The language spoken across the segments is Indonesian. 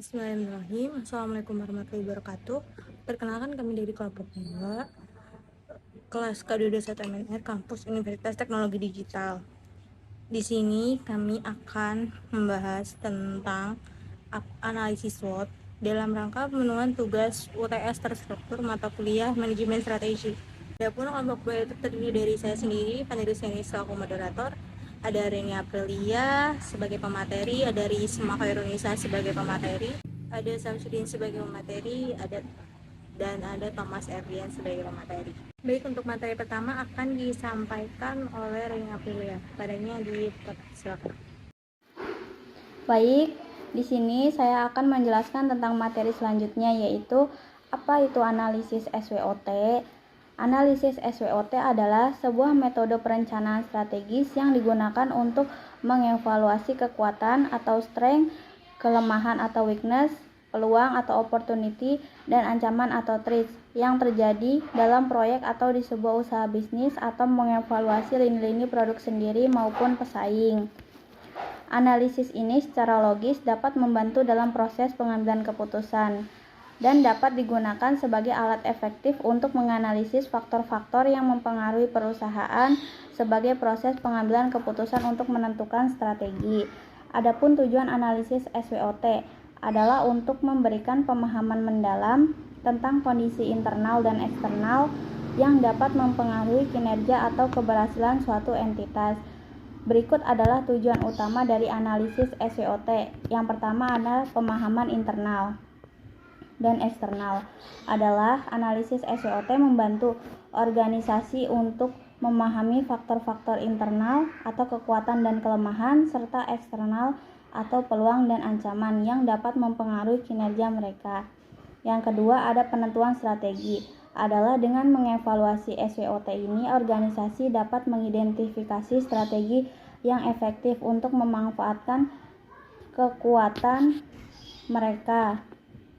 Bismillahirrahmanirrahim. Assalamualaikum warahmatullahi wabarakatuh. Perkenalkan, kami dari kelompok 2 kelas K21 MNR Kampus Universitas Teknologi Digital. Di sini kami akan membahas tentang analisis SWOT dalam rangka pemenuhan tugas UTS terstruktur mata kuliah manajemen strategi. Adapun kelompok 2 itu terdiri dari saya sendiri, Vanessa Yeni selaku moderator, ada Reni Aprilia sebagai pemateri, ada Risma Khairunisa sebagai pemateri, ada Samsudin sebagai pemateri, dan ada Thomas Erdian sebagai pemateri. Baik, untuk materi pertama akan disampaikan oleh Reni Aprilia. Padanya silakan. Baik, di sini saya akan menjelaskan tentang materi selanjutnya, yaitu apa itu analisis SWOT. Analisis SWOT adalah sebuah metode perencanaan strategis yang digunakan untuk mengevaluasi kekuatan atau strength, kelemahan atau weakness, peluang atau opportunity, dan ancaman atau threats yang terjadi dalam proyek atau di sebuah usaha bisnis, atau mengevaluasi lini-lini produk sendiri maupun pesaing. Analisis ini secara logis dapat membantu dalam proses pengambilan keputusan dan dapat digunakan sebagai alat efektif untuk menganalisis faktor-faktor yang mempengaruhi perusahaan sebagai proses pengambilan keputusan untuk menentukan strategi. Adapun tujuan analisis SWOT adalah untuk memberikan pemahaman mendalam tentang kondisi internal dan eksternal yang dapat mempengaruhi kinerja atau keberhasilan suatu entitas. Berikut adalah tujuan utama dari analisis SWOT. Yang pertama adalah pemahaman internal dan eksternal. Adalah analisis SWOT membantu organisasi untuk memahami faktor-faktor internal atau kekuatan dan kelemahan, serta eksternal atau peluang dan ancaman yang dapat mempengaruhi kinerja mereka. Yang kedua ada penentuan strategi. Adalah dengan mengevaluasi SWOT ini, organisasi dapat mengidentifikasi strategi yang efektif untuk memanfaatkan kekuatan mereka,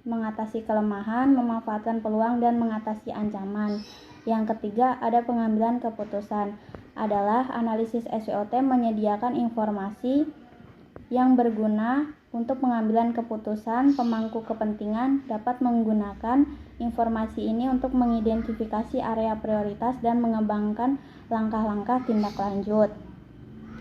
mengatasi kelemahan, memanfaatkan peluang, dan mengatasi ancaman. Yang ketiga ada pengambilan keputusan. Adalah analisis SWOT menyediakan informasi yang berguna untuk pengambilan keputusan. Pemangku kepentingan dapat menggunakan informasi ini untuk mengidentifikasi area prioritas dan mengembangkan langkah-langkah tindak lanjut.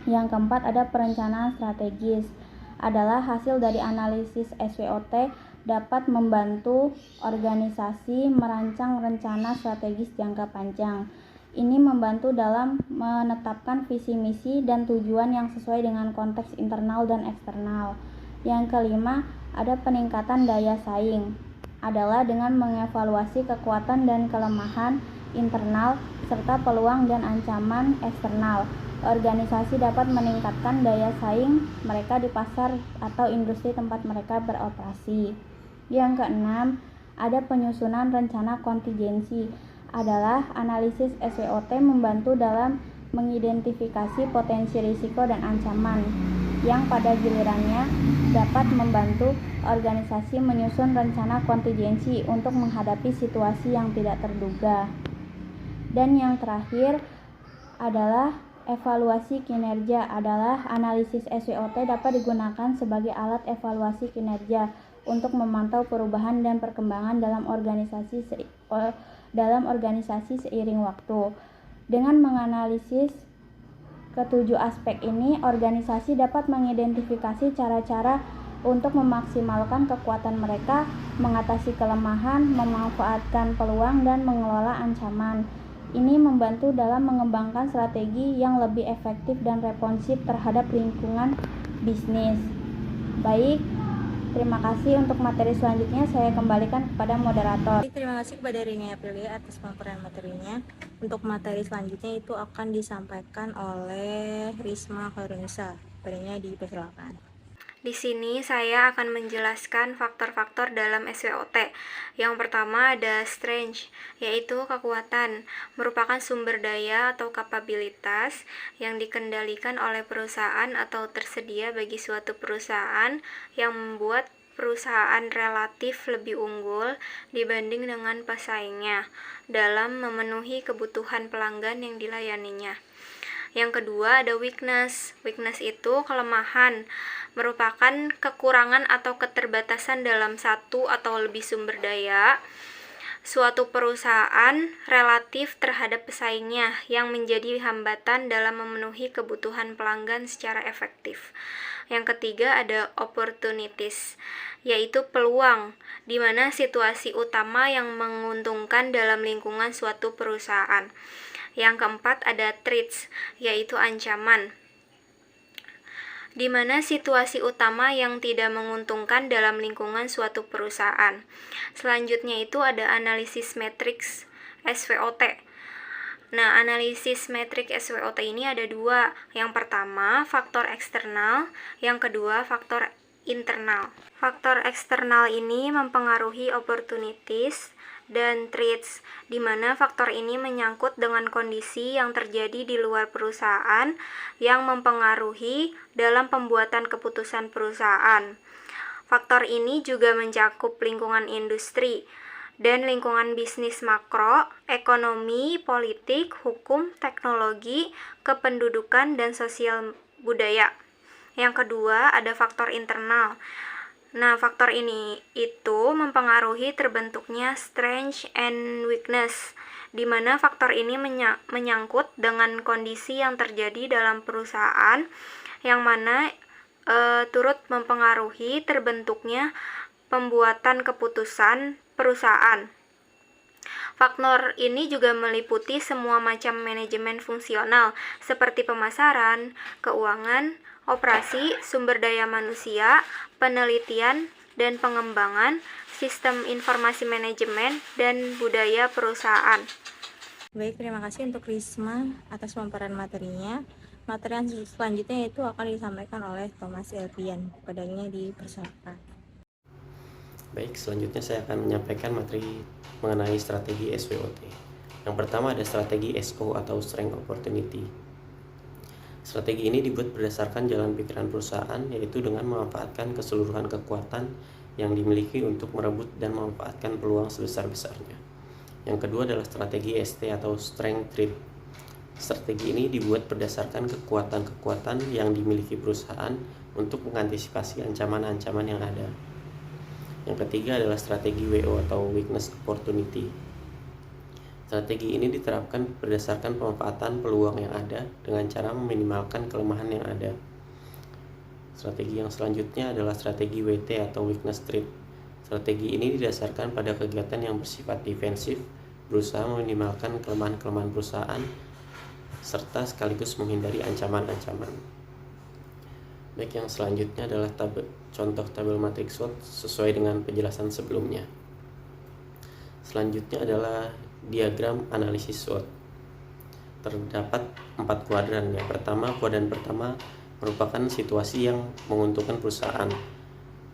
Yang keempat ada perencanaan strategis. Adalah hasil dari analisis SWOT dapat membantu organisasi merancang rencana strategis jangka panjang. Ini membantu dalam menetapkan visi misi dan tujuan yang sesuai dengan konteks internal dan eksternal. Yang kelima, ada peningkatan daya saing. Adalah dengan mengevaluasi kekuatan dan kelemahan internal serta peluang dan ancaman eksternal. Organisasi dapat meningkatkan daya saing mereka di pasar atau industri tempat mereka beroperasi. Yang keenam, ada penyusunan rencana kontingensi. Adalah analisis SWOT membantu dalam mengidentifikasi potensi risiko dan ancaman yang pada gilirannya dapat membantu organisasi menyusun rencana kontingensi untuk menghadapi situasi yang tidak terduga. Dan yang terakhir adalah evaluasi kinerja. Adalah analisis SWOT dapat digunakan sebagai alat evaluasi kinerja untuk memantau perubahan dan perkembangan dalam organisasi seiring waktu. Dengan menganalisis ketujuh aspek ini, organisasi dapat mengidentifikasi cara-cara untuk memaksimalkan kekuatan mereka, mengatasi kelemahan, memanfaatkan peluang, dan mengelola ancaman. Ini membantu dalam mengembangkan strategi yang lebih efektif dan responsif terhadap lingkungan bisnis. Baik, terima kasih. Untuk materi selanjutnya saya kembalikan kepada moderator. Terima kasih kepada Reni Aprilia atas pemaparan materinya. Untuk materi selanjutnya itu akan disampaikan oleh Risma Khairunisa. Padanya dipersilakan. Di sini saya akan menjelaskan faktor-faktor dalam SWOT. Yang pertama ada strength, yaitu kekuatan, merupakan sumber daya atau kapabilitas yang dikendalikan oleh perusahaan atau tersedia bagi suatu perusahaan yang membuat perusahaan relatif lebih unggul dibanding dengan pesaingnya dalam memenuhi kebutuhan pelanggan yang dilayaninya. Yang kedua ada weakness. Weakness itu kelemahan, merupakan kekurangan atau keterbatasan dalam satu atau lebih sumber daya suatu perusahaan relatif terhadap pesaingnya yang menjadi hambatan dalam memenuhi kebutuhan pelanggan secara efektif. Yang ketiga ada opportunities, yaitu peluang, di mana situasi utama yang menguntungkan dalam lingkungan suatu perusahaan. Yang keempat ada threats, yaitu ancaman, di mana situasi utama yang tidak menguntungkan dalam lingkungan suatu perusahaan. Selanjutnya itu ada analisis matriks SWOT. Nah, analisis matriks SWOT ini ada dua. Yang pertama, faktor eksternal. Yang kedua, faktor internal. Faktor eksternal ini mempengaruhi opportunities dan threats, di mana faktor ini menyangkut dengan kondisi yang terjadi di luar perusahaan yang mempengaruhi dalam pembuatan keputusan perusahaan. Faktor ini juga mencakup lingkungan industri dan lingkungan bisnis makro, ekonomi, politik, hukum, teknologi, kependudukan, dan sosial budaya. Yang kedua, ada faktor internal. Nah, faktor ini itu mempengaruhi terbentuknya strength and weakness, di mana faktor ini menyangkut dengan kondisi yang terjadi dalam perusahaan yang mana turut mempengaruhi terbentuknya pembuatan keputusan perusahaan. Faktor ini juga meliputi semua macam manajemen fungsional seperti pemasaran, keuangan, operasi, sumber daya manusia, penelitian dan pengembangan, sistem informasi manajemen, dan budaya perusahaan. Baik, terima kasih untuk Risma atas pemaparan materinya. Materi yang selanjutnya itu akan disampaikan oleh Thomas Elvian. Kepadanya dipersilakan. Baik, selanjutnya saya akan menyampaikan materi mengenai strategi SWOT. Yang pertama ada strategi SO atau Strength Opportunity. Strategi ini dibuat berdasarkan jalan pikiran perusahaan, yaitu dengan memanfaatkan keseluruhan kekuatan yang dimiliki untuk merebut dan memanfaatkan peluang sebesar-besarnya. Yang kedua adalah strategi ST atau Strength Trade. Strategi ini dibuat berdasarkan kekuatan-kekuatan yang dimiliki perusahaan untuk mengantisipasi ancaman-ancaman yang ada. Yang ketiga adalah strategi WO atau Weakness Opportunity. Strategi ini diterapkan berdasarkan pemanfaatan peluang yang ada dengan cara meminimalkan kelemahan yang ada. Strategi yang selanjutnya adalah strategi WT atau Weakness Trade. Strategi ini didasarkan pada kegiatan yang bersifat defensif, berusaha meminimalkan kelemahan-kelemahan perusahaan, serta sekaligus menghindari ancaman-ancaman. Baik, yang selanjutnya adalah contoh tabel matriks SWOT sesuai dengan penjelasan sebelumnya. Selanjutnya adalah diagram analisis SWOT. Terdapat 4 kuadran. Yang pertama, kuadran pertama merupakan situasi yang menguntungkan perusahaan.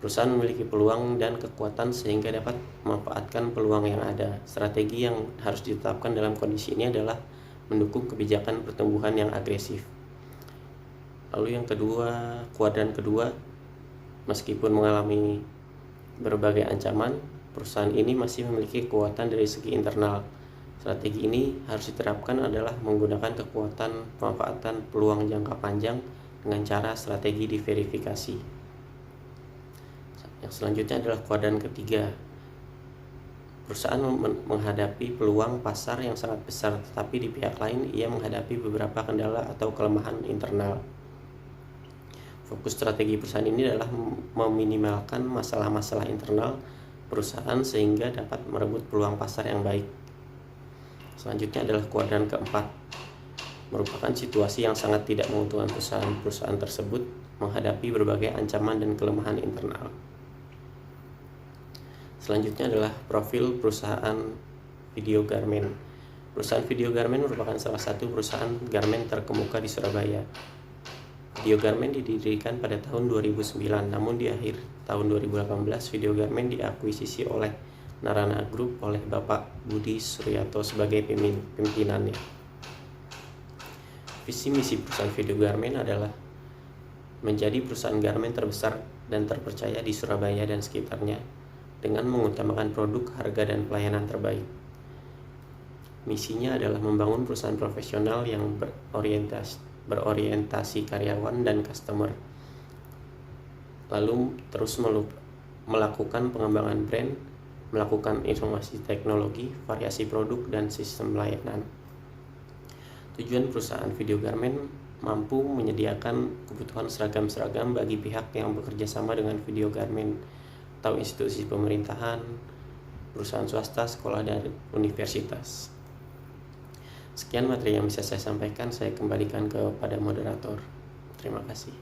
Perusahaan memiliki peluang dan kekuatan sehingga dapat memanfaatkan peluang yang ada. Strategi yang harus ditetapkan dalam kondisi ini adalah mendukung kebijakan pertumbuhan yang agresif. Lalu yang kedua, kuadran kedua, meskipun mengalami berbagai ancaman, perusahaan ini masih memiliki kekuatan dari segi internal. Strategi ini harus diterapkan adalah menggunakan kekuatan pemanfaatan peluang jangka panjang dengan cara strategi diverifikasi. Yang selanjutnya adalah kuadran ketiga. Perusahaan menghadapi peluang pasar yang sangat besar, tetapi di pihak lain ia menghadapi beberapa kendala atau kelemahan internal. Fokus strategi perusahaan ini adalah meminimalkan masalah-masalah internal perusahaan sehingga dapat merebut peluang pasar yang baik. Selanjutnya adalah kuadran keempat, merupakan situasi yang sangat tidak menguntungkan perusahaan tersebut menghadapi berbagai ancaman dan kelemahan internal. Selanjutnya adalah profil perusahaan video garment. Perusahaan video garment merupakan salah satu perusahaan garment terkemuka di Surabaya. Video garment didirikan pada tahun 2009, namun di akhir tahun 2018 Video Garment diakuisisi oleh Narana Group oleh Bapak Budi Suryato sebagai pimpinannya. Visi misi perusahaan Video Garment adalah menjadi perusahaan garment terbesar dan terpercaya di Surabaya dan sekitarnya dengan mengutamakan produk, harga, dan pelayanan terbaik. Misinya adalah membangun perusahaan profesional yang berorientasi berorientasi karyawan dan customer. Lalu terus melakukan pengembangan brand, melakukan informasi teknologi, variasi produk, dan sistem layanan. Tujuan perusahaan video garment mampu menyediakan kebutuhan seragam-seragam bagi pihak yang bekerja sama dengan video garment atau institusi pemerintahan, perusahaan swasta, sekolah, dan universitas. Sekian materi yang bisa saya sampaikan, saya kembalikan kepada moderator. Terima kasih.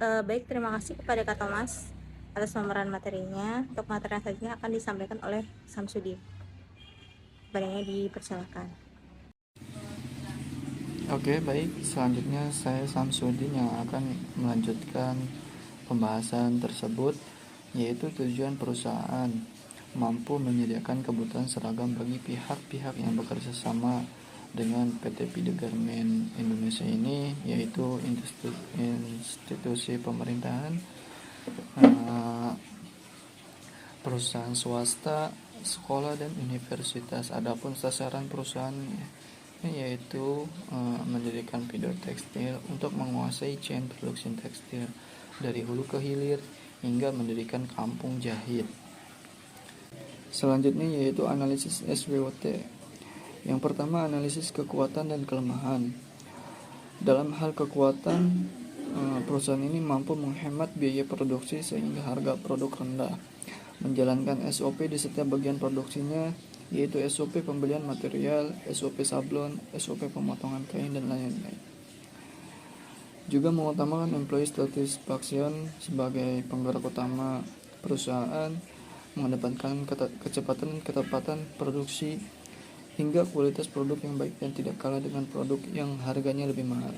Baik, terima kasih kepada Kak Thomas atas pemaparan materinya. Untuk materi selanjutnya akan disampaikan oleh Samsudin. Kepadanya dipersilakan. Oke, baik. Selanjutnya saya Samsudin yang akan melanjutkan pembahasan tersebut, yaitu tujuan perusahaan mampu menyediakan kebutuhan seragam bagi pihak-pihak yang bekerja sama dengan PT Video Garment Indonesia ini, yaitu institusi pemerintahan, perusahaan swasta, sekolah, dan universitas. Adapun sasaran perusahaan yaitu mendirikan video tekstil untuk menguasai chain production tekstil dari hulu ke hilir hingga mendirikan kampung jahit. Selanjutnya yaitu analisis SWOT. Yang pertama, analisis kekuatan dan kelemahan. Dalam hal kekuatan, perusahaan ini mampu menghemat biaya produksi sehingga harga produk rendah, menjalankan SOP di setiap bagian produksinya, yaitu SOP pembelian material, SOP sablon, SOP pemotongan kain, dan lain-lain. Juga mengutamakan employee satisfaction sebagai penggerak utama perusahaan, mengedepankan kecepatan dan ketepatan produksi hingga kualitas produk yang baik dan tidak kalah dengan produk yang harganya lebih mahal.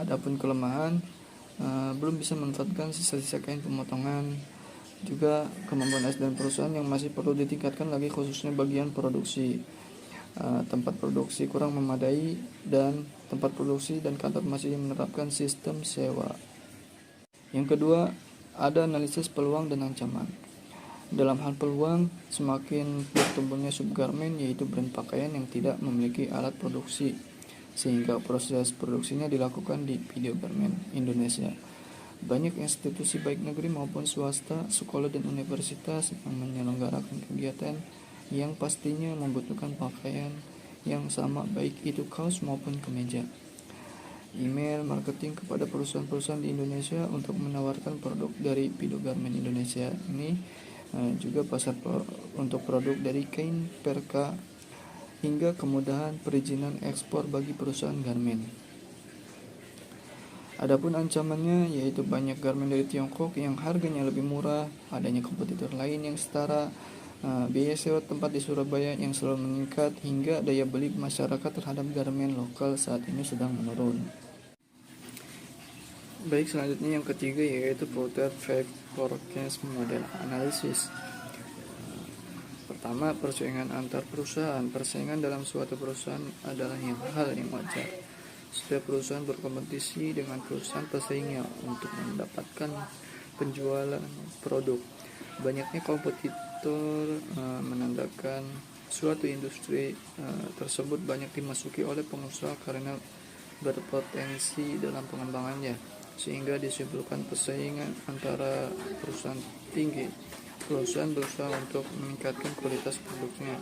Adapun kelemahan, belum bisa memanfaatkan sisa-sisa kain pemotongan. Juga kemampuan SDM perusahaan yang masih perlu ditingkatkan lagi, khususnya bagian produksi. Tempat produksi kurang memadai dan tempat produksi dan kantor masih menerapkan sistem sewa. Yang kedua, ada analisis peluang dan ancaman. Dalam hal peluang, semakin bertumbuhnya subgarment, yaitu brand pakaian yang tidak memiliki alat produksi, sehingga proses produksinya dilakukan di Video Garment Indonesia. Banyak institusi baik negeri maupun swasta, sekolah, dan universitas yang menyelenggarakan kegiatan yang pastinya membutuhkan pakaian yang sama, baik itu kaos maupun kemeja. Email marketing kepada perusahaan-perusahaan di Indonesia untuk menawarkan produk dari Video Garment Indonesia ini, juga pasar untuk produk dari kain perka, hingga kemudahan perizinan ekspor bagi perusahaan garment. Adapun ancamannya yaitu banyak garment dari Tiongkok yang harganya lebih murah, adanya kompetitor lain yang setara, biaya sewa tempat di Surabaya yang selalu meningkat, hingga daya beli masyarakat terhadap garment lokal saat ini sedang menurun. Baik, selanjutnya yang ketiga yaitu Portrait Forecast Model Analysis. Pertama, persaingan antar perusahaan. Persaingan dalam suatu perusahaan adalah hal yang wajar. Setiap perusahaan berkompetisi dengan perusahaan pesaingnya untuk mendapatkan penjualan produk. Banyaknya kompetitor menandakan suatu industri tersebut banyak dimasuki oleh pengusaha karena berpotensi dalam pengembangannya, sehingga disimpulkan persaingan antara perusahaan tinggi. Perusahaan berusaha untuk meningkatkan kualitas produknya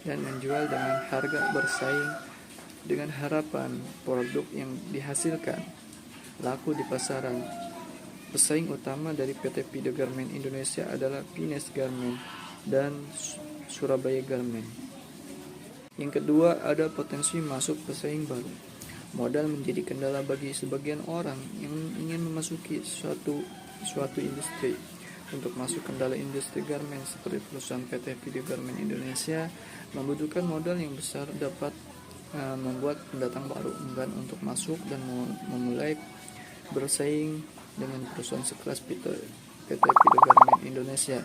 dan menjual dengan harga bersaing dengan harapan produk yang dihasilkan laku di pasaran. Pesaing utama dari PT Video Garment Indonesia adalah Pines Garment dan Surabaya Garment. Yang kedua, ada potensi masuk pesaing baru. Modal menjadi kendala bagi sebagian orang yang ingin memasuki suatu industri. Untuk masuk kendala industri garment seperti perusahaan PT Video Garment Indonesia membutuhkan modal yang besar, dapat membuat pendatang baru enggan untuk masuk dan memulai bersaing dengan perusahaan sekelas PT Video Garment Indonesia.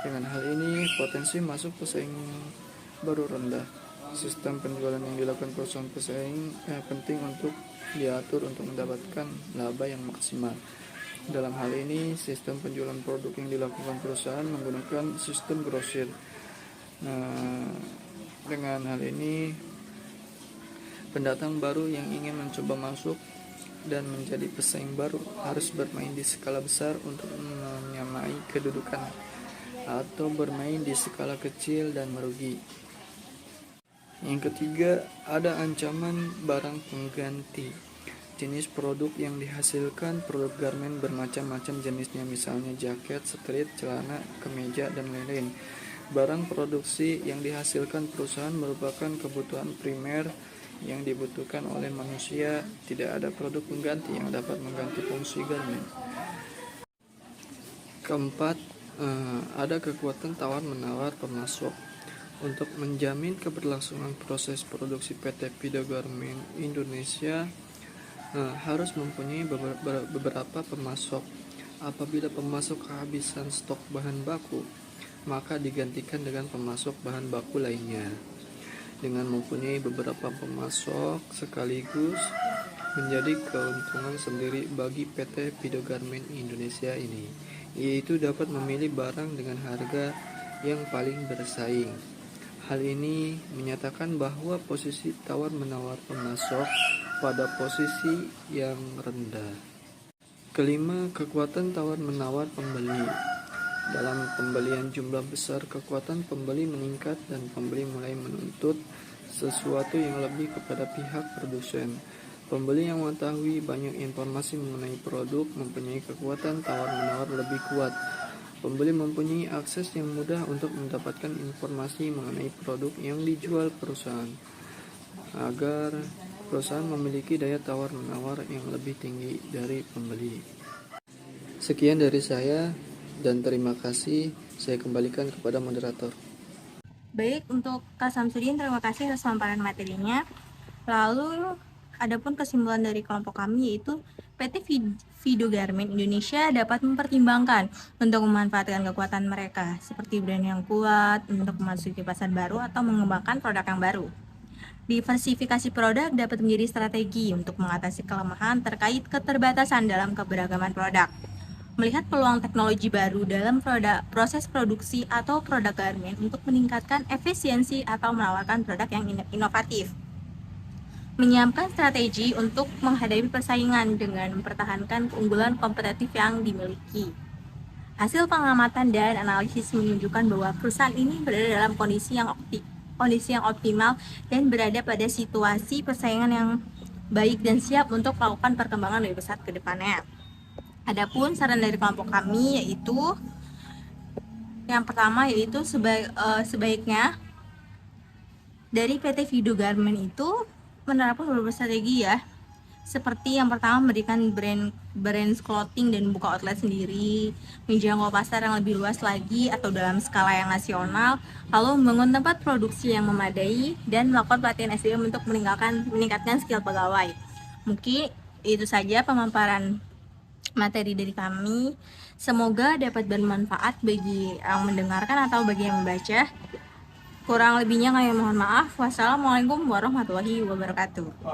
Dengan hal ini, potensi masuk pesaing baru rendah. Sistem penjualan yang dilakukan perusahaan pesaing penting untuk diatur untuk mendapatkan laba yang maksimal. Dalam hal ini, sistem penjualan produk yang dilakukan perusahaan menggunakan sistem grosir. Dengan hal ini, Pendatang baru yang ingin mencoba masuk dan menjadi pesaing baru harus bermain di skala besar untuk menyamai kedudukan, atau bermain di skala kecil dan merugi. Yang ketiga, ada ancaman barang pengganti. Jenis produk yang dihasilkan produk garmen bermacam-macam jenisnya, misalnya jaket, street, celana, kemeja, dan lain-lain. Barang produksi yang dihasilkan perusahaan merupakan kebutuhan primer yang dibutuhkan oleh manusia. Tidak ada produk pengganti yang dapat mengganti fungsi garmen. Keempat, ada kekuatan tawar-menawar pemasok. Untuk menjamin keberlangsungan proses produksi PT Pido Garmen Indonesia harus mempunyai beberapa pemasok. Apabila pemasok kehabisan stok bahan baku, maka digantikan dengan pemasok bahan baku lainnya. Dengan mempunyai beberapa pemasok sekaligus menjadi keuntungan sendiri bagi PT Pido Garmen Indonesia ini, yaitu dapat memilih barang dengan harga yang paling bersaing. Hal ini menyatakan bahwa posisi tawar-menawar pemasok pada posisi yang rendah. Kelima, kekuatan tawar-menawar pembeli. Dalam pembelian jumlah besar, kekuatan pembeli meningkat dan pembeli mulai menuntut sesuatu yang lebih kepada pihak produsen. Pembeli yang mengetahui banyak informasi mengenai produk mempunyai kekuatan tawar-menawar lebih kuat. Pembeli mempunyai akses yang mudah untuk mendapatkan informasi mengenai produk yang dijual perusahaan, agar perusahaan memiliki daya tawar-menawar yang lebih tinggi dari pembeli. Sekian dari saya, dan terima kasih. Saya kembalikan kepada moderator. Baik, untuk Kak Samsudin, terima kasih atas pemaparan materinya. Lalu, adapun kesimpulan dari kelompok kami yaitu PT Pido Garmen Indonesia dapat mempertimbangkan untuk memanfaatkan kekuatan mereka, seperti brand yang kuat untuk memasuki pasar baru atau mengembangkan produk yang baru. Diversifikasi produk dapat menjadi strategi untuk mengatasi kelemahan terkait keterbatasan dalam keberagaman produk. Melihat peluang teknologi baru dalam proses produksi atau produk garmen untuk meningkatkan efisiensi atau menawarkan produk yang inovatif. Menyiapkan strategi untuk menghadapi persaingan dengan mempertahankan keunggulan kompetitif yang dimiliki. Hasil pengamatan dan analisis menunjukkan bahwa perusahaan ini berada dalam kondisi yang optimal dan berada pada situasi persaingan yang baik dan siap untuk melakukan perkembangan lebih besar ke depannya. Adapun saran dari kelompok kami yaitu yang pertama yaitu sebaiknya dari PT Pido Garmen itu menerapkan beberapa strategi ya, seperti yang pertama memberikan brand clothing dan buka outlet sendiri, menjangkau pasar yang lebih luas lagi atau dalam skala yang nasional, lalu membangun tempat produksi yang memadai dan melakukan pelatihan SDM untuk meningkatkan skill pegawai. Mungkin itu saja pemaparan materi dari kami. Semoga dapat bermanfaat bagi yang mendengarkan atau bagi yang membaca. Kurang lebihnya kami mohon maaf. Wassalamualaikum warahmatullahi wabarakatuh.